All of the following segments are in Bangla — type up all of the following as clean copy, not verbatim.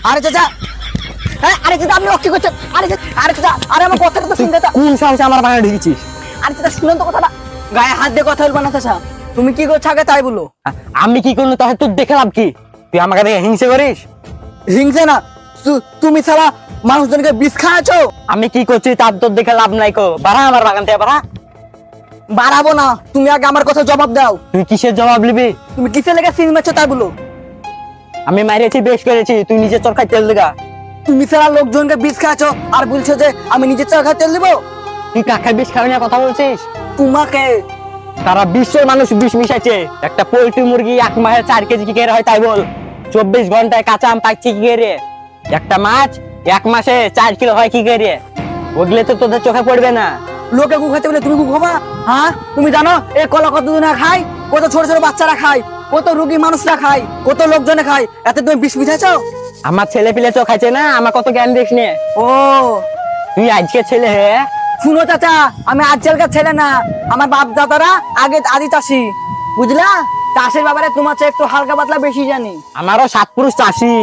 আরে চাচা, আরে চাচা আপনি কি করছেন? আরে চাচা, আরে আমার কথাটা তো শুনতে। কোন সাহসে আমার বাগানে ঢুকেছিস? আরে চাচা শুনেন তো কথাটা, গায়ে হাত দিয়ে কথা বলবো না চাচা। তুমি কি করছো আগে তাই বলো। আমি কি করলো তাহলে তোর দেখে লাভ কি? তুই আমাকে দেখে হিংসে করিস? হিংসে না, তুমি সারা মানুষজনকে বিষ খাওয়াছো। আমি কি করছি তার তোর দেখে লাভ নাই কো। বাড়া আমার বাগান থেকে বাড়া। বাড়াবো না, তুমি আগে আমার কথা জবাব দাও। তুই কিসের জবাব নিবি? তুমি কিসের লেগে সিন মারছো তাই বলো। আমি মারিয়েছি বেশ করেছি, তুই নিজে চরকায় তেল দিগা। তুমি সারা লোকজনকে বিষ খাওয়াছো আর বলছো যে আমি নিজের চরকায় তেল দিব। তুই কাকে বিষ খাবি না কথা বলছিস? তোমাকে সারা বিশ্বের মানুষ বিষ মিশাইছে। একটা পোল্ট্রি মুরগি এক মাসে 4 কেজি কি করে হয় তাই বল? 24 ঘন্টায় কাঁচা আম পাচ্ছি কি করে? একটা মাছ এক মাসে 4 কিলো হয় কি করে? ওগুলো তো তোদের চোখে পড়বে না। লোকে গু খাইতে বলে তুমি গু খাবা? হ্যাঁ, তুমি জানো এই কলা কতজনা খায়, কত ছোট ছোট বাচ্চারা খায়, কত রোগী মানুষরা খায়, কত লোকজনে খায়, এতে তুমি বিষ মিশাইছো। আমার ছেলে পিলে তো খাইছে না, আমার কত জ্ঞান দিস নে। ও তুই আজকে ছেলে হে? শুনো চাচা, আমি আজকালকার ছেলে না, আমার বাপ দাদারা আগে আদি চাষি, বুঝলা? চাষের ব্যাপারে তোমার চেয়ে একটু হালকা পাতলা বেশি জানি। আমারও 7 পুরুষ চাষি।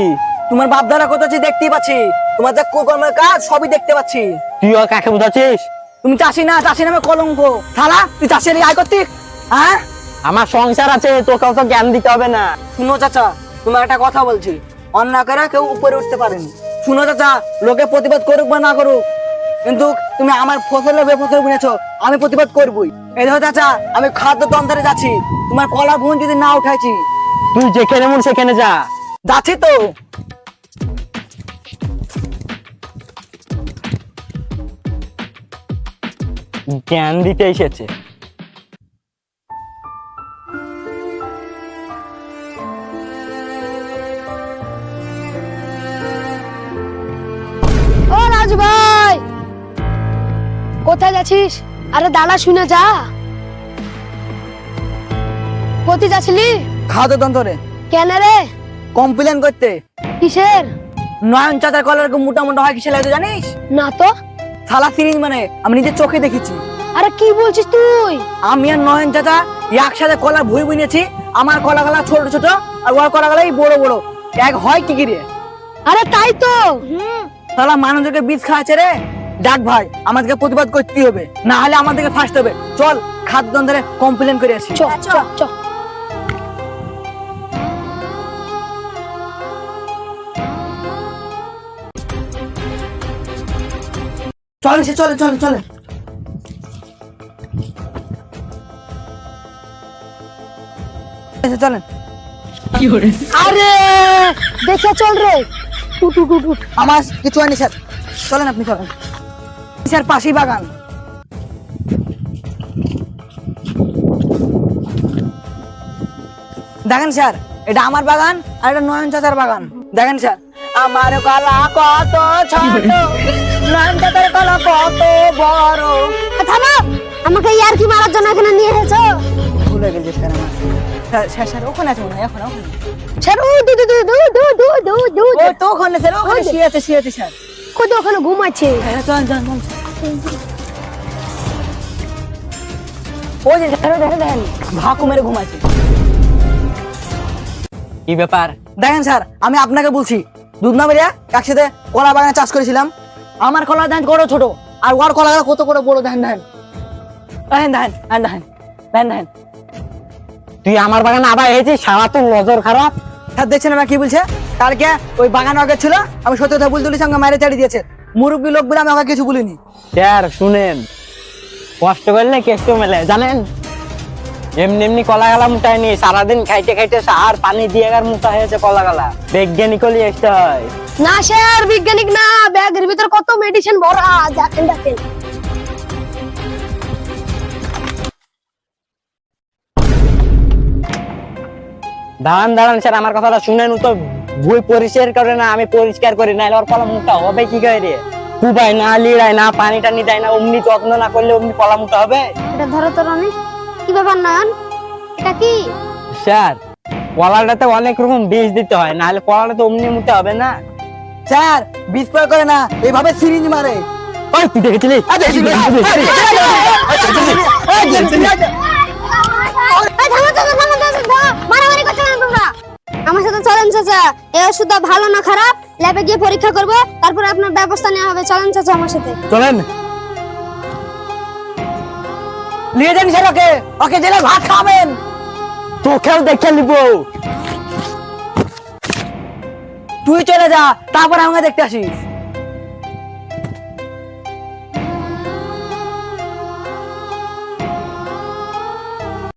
তোমার বাপ দাদা কত আছে দেখতেই পাচ্ছি, তোমার যে কুকর্মের কাজ সবই দেখতে পাচ্ছি। তুইও কাকে বুঝাচ্ছিস? তুমি চাষি না, চাষি নামে কলঙ্ক। শালা তুই চাষের আয় করতিক? হ্যাঁ, আমার সংসার আছে, তোকে অত জ্ঞান দিতে হবে না। শুনো চাচা, তোমার একটা কথা বলছি, অন্যায় করে কেউ উপরে উঠতে পারেনি। শুনো চাচা, লোকে প্রতিবাদ করুক বা না করুক, কিন্তু তুমি আমার ফসলের বেফসল বুনেছো, আমি প্রতিবাদ করবই। এই দেখো চাচা, আমি খাদ্য তন্ত্রে যাচ্ছি, তোমার কলা ভুন যদি না উঠাইছি। তুই যেখানে মন সেখানে যা। যাচ্ছি তো। জ্ঞান দিতে এসেছে। ও রাজু ভাই, কোথায় যাচ্ছিস? আরে দাঁড়া, শুনে যা। কোথায় যাচ্ছিলি? খাদ্য তন্ত্রে। কেন রে? কমপ্লেন করতে। কিসের? নয়ন চাচার কলার মোটা মোটা হয় কিসে লাগে জানিস? না তো। শালা সিরিঞ্জ মানে আমি নিজের চোখে দেখেছি। আরে কি বলছিস তুই? আমি আর নয়ন চাচা একসাথে কলার ভুই বুনেছি। আমার কলা গলা ছোট ছোট আর ওর কলা গলাই বড় বড়। এক হয় কি রে? আরে তাই তো। শালা মানুষদেরকে বীজ খাওয়াচ্ছে রে। ডাক ভাই, আমাদেরকে প্রতিবাদ করতেই হবে, না হলে আমাদেরকে ফাঁসতে হবে। চল খাদ্য তন্ত্রে কমপ্লেন করে আসি। চ চ চ। চলে সে, চলে চলে চলে। চলেন। আরে দেখে চল রে। টুট টুট টুট। আমার কিছু হয়নি স্যার, চলেন আপনি চলেন। স্যার পাশেই বাগান। দেখেন স্যার, এটা আমার বাগান আর এটা নয়ন চাচার বাগান। দেখেন স্যার, আমার কলা কত ছোট, নয়ন চাচার কলা কত বড়। থামো, আমাকে ইয়ার কি মারার জন্য এখানে নিয়ে এসেছো? ভুলে গেছি স্যার আমার। স্যার স্যার ওখানে আছে মনে হয়, ওখানে। স্যার ও দু দু দু দু দু দু দু দু। ও তো ওখানে স্যার, ওখানে শুয়ে আছে স্যার। কোথায়? ওখানে ঘুমাচ্ছে। হ্যাঁ চল চল চল। ওই যে দেখেন ভাকু মেরে ঘুমাচ্ছে। কি ব্যাপার? দেখেন স্যার, আমি আপনাকে বলছি, দুধনা বেরিয়া একসাথে কলা বাগানে চাষ করেছিলাম। আমার কলা দেখেন কত ছোট আর ওর কলা কত করে বড়। দেখেন দেখেন দেখেন দেখেন দেখেন দেখেন দেখেন। তুই আমার বাগানে আবার এসেছিস, সারা তোর নজর খারাপ। স্যার দেখছেন না কি বলছে? কালকে ওই বাগান আগে ছিল, আমি সত্যি কথা বলতে বলেছি, আমাকে মারে চাড়ি দিয়েছে। মুরব্বী লোক বলে আমি আমাকে কিছু বলিনি। স্যার শুনেন, কষ্ট করলে কেষ্ট মেলে জানেন। এমনি এমনি কলা গালা মুটায়নি, সারাদিন খাইতে খাইতে সার পানি দিয়ে আর মুটা হয়েছে কলা গালা। বৈজ্ঞানিকলি আসতে হয়। না স্যার, বিজ্ঞানিক না, ব্যাগের ভিতর কত মেডিসিন ভরা। দেখেন দেখেন। দাঁড়ান দাঁড়ান স্যার, আমার কথাটা শুনেন। তো বই পরিষ্কার করে না, আমি পরিষ্কার করি না, ওর কলা মুটা হবে কি করে? কুবাই না, লিড়াই না, পানি টানি দেয় না, অমনি যত্ন না করলে অমনি কলা মুটা হবে? এটা ধরো তো রানী। কি ব্যাপার নয়ন, এটা কি? স্যার কলাটাতে অনেক রকম বীজ দিতে হয়, না হলে কলাটা তো অমনি মুটা হবে না। স্যার বিষ প্রয়োগ করে না, এইভাবে সিরিঞ্জ মারে। ওই তুই দেখেছিলি? মারামারি করছো কেন তোমরা? আমার সাথে চলেন চাচা, এই ওষুধটা ভালো না খারাপ ল্যাবে গিয়ে পরীক্ষা করব, তারপর আপনার ব্যবস্থা নেওয়া হবে। চলেন চাচা আমার সাথে। চলেন। নিয়ে যান সেটাকে, ওকে জেলে ভাত খাবেন। তোকেও দেখে নিব। তুই চলে যা, তারপর আমাকে দেখতে আসিস।